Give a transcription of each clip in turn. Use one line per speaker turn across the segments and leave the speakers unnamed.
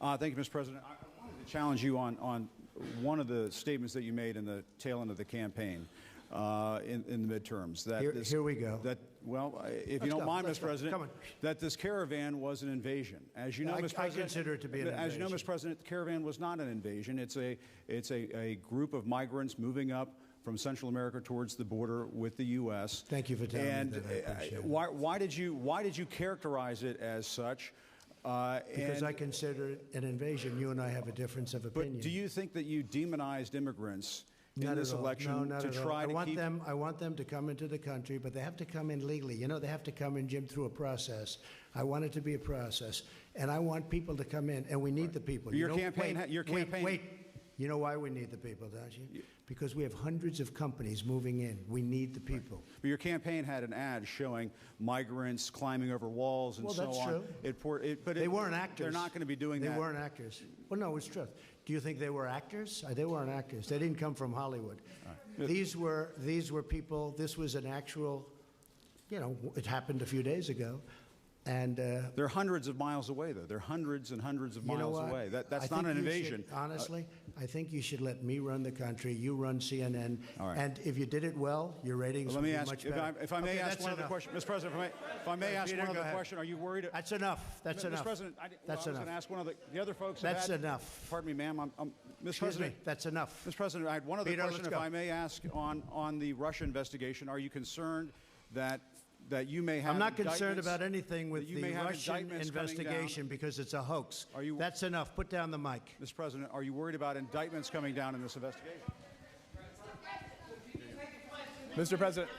Thank you, Mr. President. I wanted to challenge you on one of the statements that you made in the tail end of the campaign in the midterms.
Here we go.
If you don't mind, Mr. President, that this caravan was an invasion. As you know, Mr. President,
I consider it to be an invasion.
As you know, Mr. President, the caravan was not an invasion. It's a group of migrants moving up from Central America towards the border with the U.S.
Thank you for telling me that. I appreciate it.
Why did you characterize it as such?
Because I consider it an invasion. You and I have a difference of opinion.
But do you think that you demonized immigrants in this election to try to keep?
I want them to come into the country, but they have to come in legally. You know, they have to come in, Jim, through a process. I want it to be a process, and I want people to come in, and we need the people.
Your campaign.
Wait. You know why we need the people, don't you? Because we have hundreds of companies moving in. We need the people.
But your campaign had an ad showing migrants climbing over walls and so on.
Well, that's true. But they weren't actors.
They're not going to be doing that.
They weren't actors. Well, no, it's true. Do you think they were actors? They weren't actors. They didn't come from Hollywood. Right. These were people. This was an actual, it happened a few days ago. And
they're hundreds of miles away, though. They're hundreds and hundreds of miles away. That's not an invasion.
Honestly, I think you should let me run the country. You run CNN.
All right.
And if you did it well, your ratings would be much better.
If I may ask one other question, Mr. President, if I may ask one other question, are you worried?
That's enough. That's enough.
Mr. President,
that's enough.
I was going to ask one of the other folks.
That's enough.
Pardon me, ma'am. Mr. President,
that's enough.
Mr. President, I had one other question, if I may ask, on the Russia investigation. Are you concerned that you may have?
I'm not concerned about anything with the Russian investigation because it's a hoax. That's enough. Put down the mic.
Mr. President, are you worried about indictments coming down in this investigation?
Mr. President.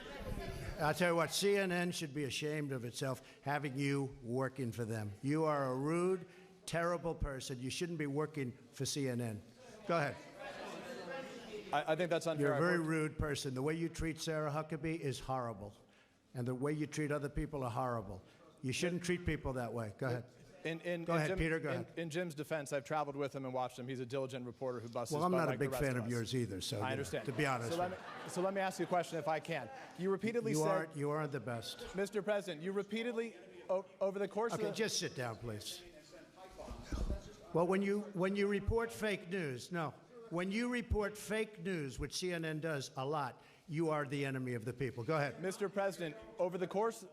I'll tell you what, CNN should be ashamed of itself having you working for them. You are a rude, terrible person. You shouldn't be working for CNN. Go ahead.
I think that's unfair.
You're a very rude person. The way you treat Sarah Huckabee is horrible. And the way you treat other people are horrible. You shouldn't treat people that way. Go ahead. Go ahead, Peter. Go ahead.
In Jim's defense, I've traveled with him and watched him. He's a diligent reporter who busts his
butt. Well, I'm not
like
a big fan of yours either. So
I understand.
To be honest.
So let me ask you a question, if I can. You repeatedly said
you aren't the best,
Mr. President. You repeatedly over the course of the
just sit down, please. Well, when you report fake news, when you report fake news, which CNN does a lot, you are the enemy of the people. Go ahead.
Mr. President, over the course